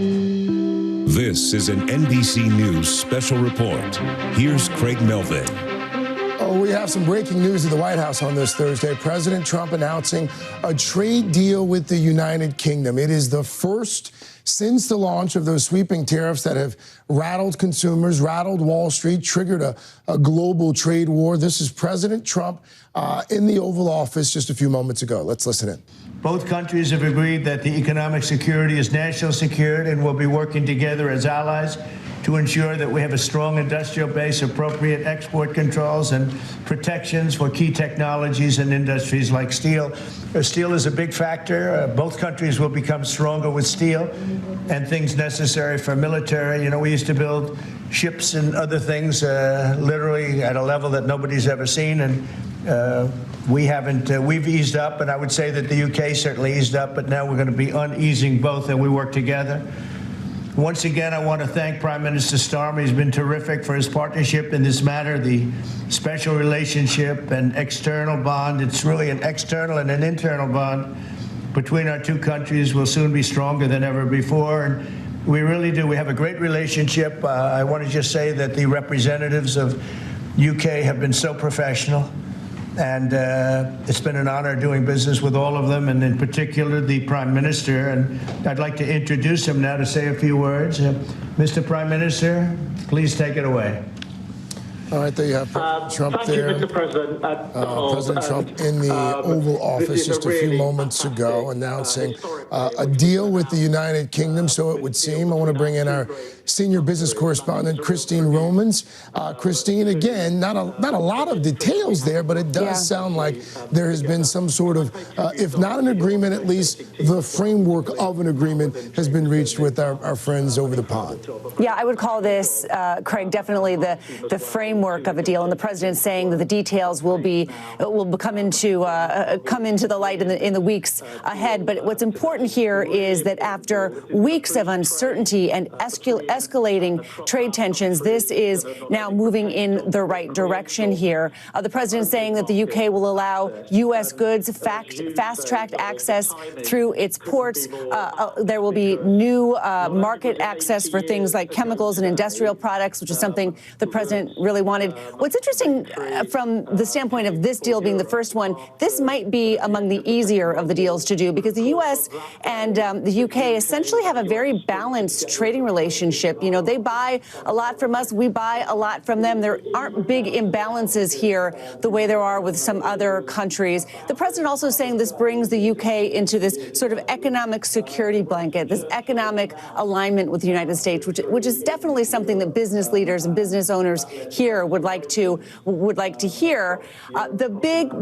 This is an NBC News special report. Here's Craig Melvin. Oh, we have some breaking news at the White House on this Thursday. President Trump announcing a trade deal with the United Kingdom. It is the first since the launch of those sweeping tariffs that have rattled consumers, rattled Wall Street, triggered a global trade war. This is President Trump in the Oval Office just a few moments ago. Let's listen in. Both countries have agreed that the economic security is national security and will be working together as allies to ensure that we have a strong industrial base, appropriate export controls and protections for key technologies and industries like steel. Steel is a big factor. Both countries will become stronger with steel and things necessary for military. You know, we used to build ships and other things literally at a level that nobody's ever seen, and we've eased up, and I would say that the UK certainly eased up, but now we're going to be uneasing both, and we work together. Once again, I want to thank Prime Minister Starmer. He's been terrific for his partnership in this matter, the special relationship and external bond. It's really an external and an internal bond between our two countries will soon be stronger than ever before. And we really do. We have a great relationship. I want to just say that the representatives of UK have been so professional. And it's been an honor doing business with all of them, and in particular the Prime Minister. And I'd like to introduce him now to say a few words. Mr. Prime Minister, please take it away. All right, there you have Trump thank there. you, Mr. President. President Trump in the Oval Office just a few moments ago announcing a deal with the United Kingdom, so it would seem. I want to bring in our senior business correspondent, Christine Romans. Christine, again, not a lot of details there, but it does sound like there has been some sort of, if not an agreement, at least the framework of an agreement has been reached with our friends over the pond. Yeah, I would call this, Craig, definitely the framework of a deal, and the president saying that the details will come into the light in the weeks ahead. But what's important here is that after weeks of uncertainty and escalating trade tensions, this is now moving in the right direction here. The president saying that the UK will allow U.S. goods fast-tracked access through its ports. There will be new market access for things like chemicals and industrial products, which is something the president really wanted. What's interesting from the standpoint of this deal being the first one, this might be among the easier of the deals to do because the U.S. and the UK essentially have a very balanced trading relationship. You know, they buy a lot from us, we buy a lot from them. There aren't big imbalances here the way there are with some other countries. The president also saying this brings the UK into this sort of economic security blanket, this economic alignment with the United States, which is definitely something that business leaders and business owners here would like to hear. The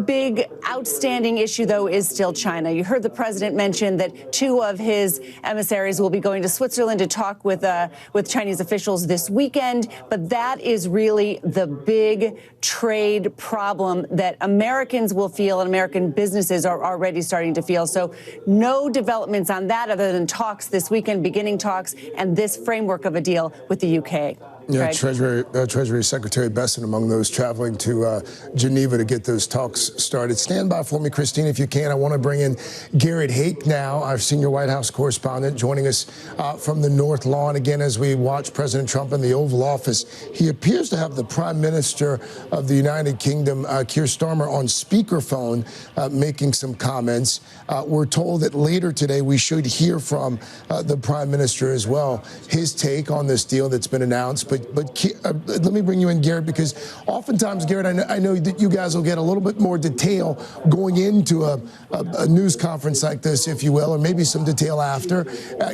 big outstanding issue, though, is still China. You heard the president mention that two of his emissaries will be going to Switzerland to talk with Chinese officials this weekend. But that is really the big trade problem that Americans will feel and American businesses are already starting to feel. So no developments on that other than talks this weekend, beginning talks, and this framework of a deal with the UK. Yeah, Treasury Secretary Besson among those traveling to Geneva to get those talks started. Stand by for me, Christine, if you can. I want to bring in Garrett Hake now, our senior White House correspondent, joining us from the North Lawn again as we watch President Trump in the Oval Office. He appears to have the Prime Minister of the United Kingdom, Keir Starmer, on speakerphone making some comments. We're told that later today we should hear from the Prime Minister as well, his take on this deal that's been announced. But let me bring you in, Garrett, because oftentimes, Garrett, I know that you guys will get a little bit more detail going into a news conference like this, if you will, or maybe some detail after.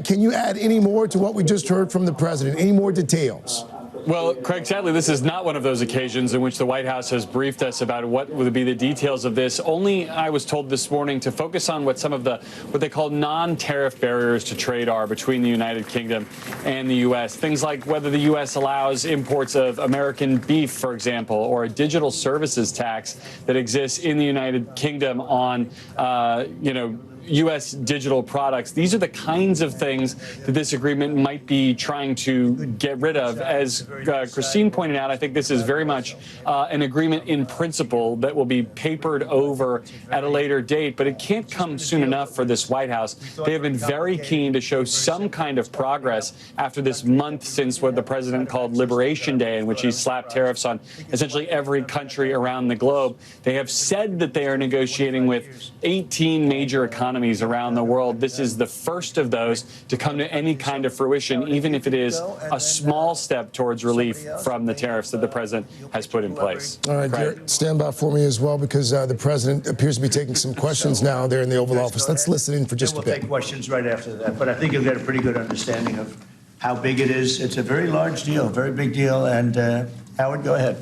Can you add any more to what we just heard from the president? Any more details? Well, Craig, sadly, this is not one of those occasions in which the White House has briefed us about what would be the details of this. Only, I was told this morning, to focus on what some of what they call non-tariff barriers to trade are between the United Kingdom and the U.S. Things like whether the U.S. allows imports of American beef, for example, or a digital services tax that exists in the United Kingdom on, U.S. digital products. These are the kinds of things that this agreement might be trying to get rid of. As Christine pointed out, I think this is very much an agreement in principle that will be papered over at a later date, but it can't come soon enough for this White House. They have been very keen to show some kind of progress after this month since what the president called Liberation Day, in which he slapped tariffs on essentially every country around the globe. They have said that they are negotiating with 18 major economies around the world. This is the first of those to come to any kind of fruition, even if it is a small step towards relief from the tariffs that the president has put in place. All right, Garrett, stand by for me as well, because the president appears to be taking some questions now there in the Oval Office. Let's listen in for just a bit. We'll take questions right after that, but I think you'll get a pretty good understanding of how big it is. It's a very large deal, very big deal. And Howard, go ahead.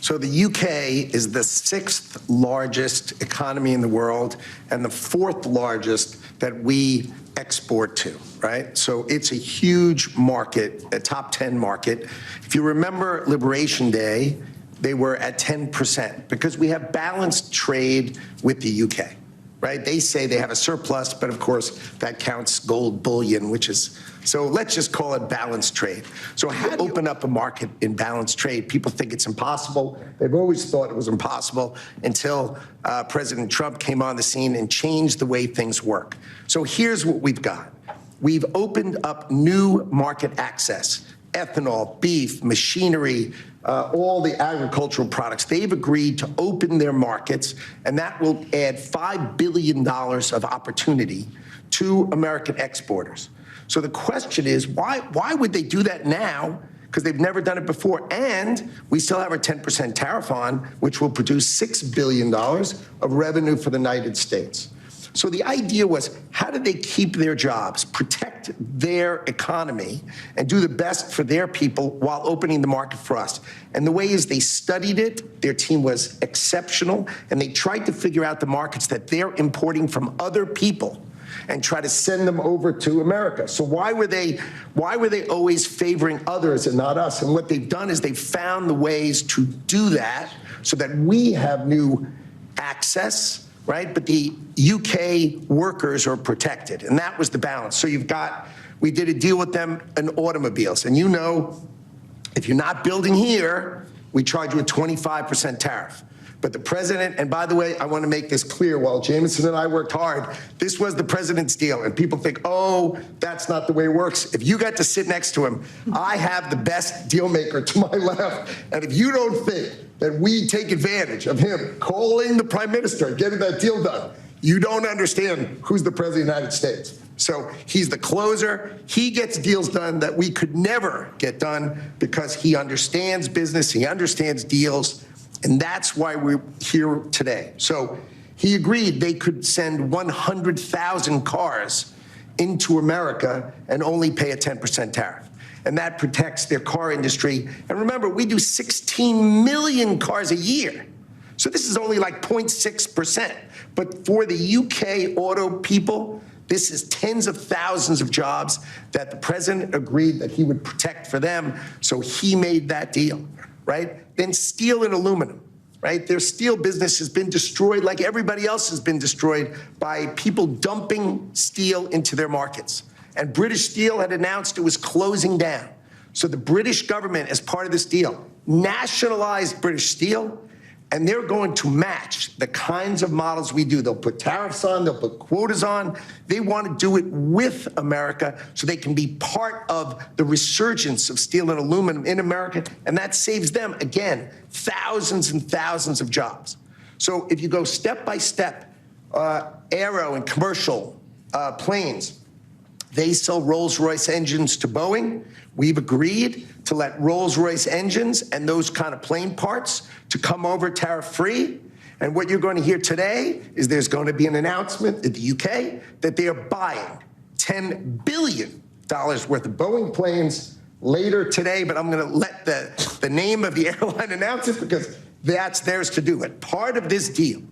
So the UK is the 6th largest economy in the world and the 4th largest that we export to, right? So it's a huge market, a top 10 market. If you remember Liberation Day, they were at 10% because we have balanced trade with the UK, right? They say they have a surplus, but of course that counts gold bullion, which is, so let's just call it balanced trade. So how do you open up a market in balanced trade? People think it's impossible. They've always thought it was impossible until President Trump came on the scene and changed the way things work. So here's what we've got. We've opened up new market access, ethanol, beef, machinery, all the agricultural products. They've agreed to open their markets, and that will add $5 billion of opportunity to American exporters. So the question is, why would they do that now? Because they've never done it before. And we still have our 10% tariff on, which will produce $6 billion of revenue for the United States. So the idea was, how do they keep their jobs, protect their economy, and do the best for their people while opening the market for us? And the way is they studied it, their team was exceptional, and they tried to figure out the markets that they're importing from other people and try to send them over to America. So why were they always favoring others and not us? And what they've done is they've found the ways to do that so that we have new access, right? But the UK workers are protected, and that was the balance. So we did a deal with them in automobiles, and you know, if you're not building here, we charge you a 25% tariff. But the president, and by the way, I want to make this clear, while Jameson and I worked hard, this was the president's deal. And people think, oh, that's not the way it works. If you got to sit next to him, I have the best deal maker to my left. And if you don't think that we take advantage of him calling the prime minister and getting that deal done, you don't understand who's the president of the United States. So he's the closer. He gets deals done that we could never get done because he understands business, he understands deals. And that's why we're here today. So he agreed they could send 100,000 cars into America and only pay a 10% tariff. And that protects their car industry. And remember, we do 16 million cars a year. So this is only like 0.6%. But for the UK auto people, this is tens of thousands of jobs that the president agreed that he would protect for them. So he made that deal. Right? Then steel and aluminum, right? Their steel business has been destroyed like everybody else has been destroyed by people dumping steel into their markets. And British Steel had announced it was closing down. So the British government, as part of this deal, nationalized British Steel, and they're going to match the kinds of models we do. They'll put tariffs on, they'll put quotas on. They want to do it with America so they can be part of the resurgence of steel and aluminum in America, and that saves them, again, thousands and thousands of jobs. So if you go step by step, aero and commercial planes, they sell Rolls-Royce engines to Boeing. We've agreed to let Rolls-Royce engines and those kind of plane parts to come over tariff-free. And what you're going to hear today is there's going to be an announcement in the UK that they are buying $10 billion worth of Boeing planes later today. But I'm going to let the name of the airline announce it because that's theirs to do it. Part of this deal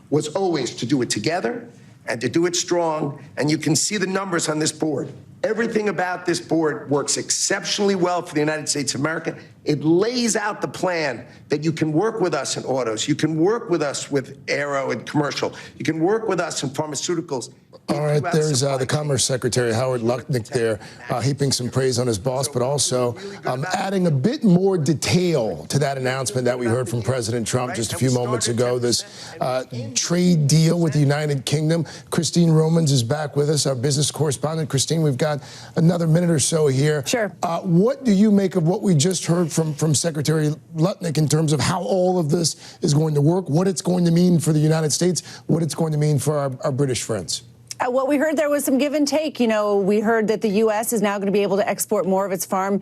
was always to do it together and to do it strong. And you can see the numbers on this board. Everything about this board works exceptionally well for the United States of America. It lays out the plan that you can work with us in autos, you can work with us with aero and commercial, you can work with us in pharmaceuticals. All right, there's the Commerce Secretary, Howard Lutnick, there, heaping some praise on his boss, but also adding a bit more detail to that announcement that we heard from President Trump just a few moments ago, this trade deal with the United Kingdom. Christine Romans is back with us, our business correspondent. Christine, we've got another minute or so here. Sure. What do you make of what we just heard from Secretary Lutnick in terms of how all of this is going to work, what it's going to mean for the United States, what it's going to mean for our British friends? What we heard there was some give and take. You know, we heard that the U.S. is now going to be able to export more of its farm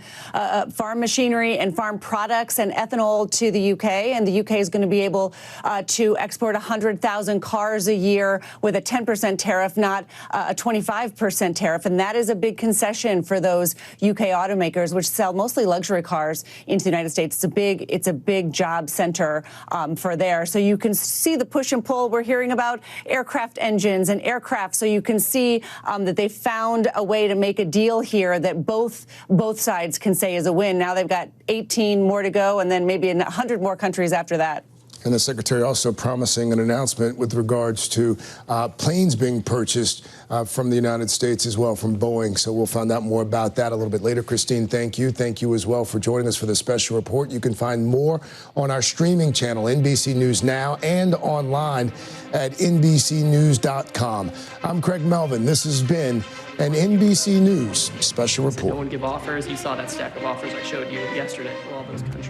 machinery and farm products and ethanol to the U.K., and the U.K. is going to be able to export 100,000 cars a year with a 10% tariff, not a 25% tariff. And that is a big concession for those U.K. automakers, which sell mostly luxury cars into the United States. It's a big job center for there. So you can see the push and pull. We're hearing about aircraft engines and aircraft. So you can see that they found a way to make a deal here that both sides can say is a win. Now they've got 18 more to go, and then maybe 100 more countries after that. And the Secretary also promising an announcement with regards to planes being purchased from the United States as well, from Boeing. So we'll find out more about that a little bit later. Christine, thank you. Thank you as well for joining us for this special report. You can find more on our streaming channel, NBC News Now, and online at NBCnews.com. I'm Craig Melvin. This has been an NBC News special report. No one give offers. You saw that stack of offers I showed you yesterday. All those countries.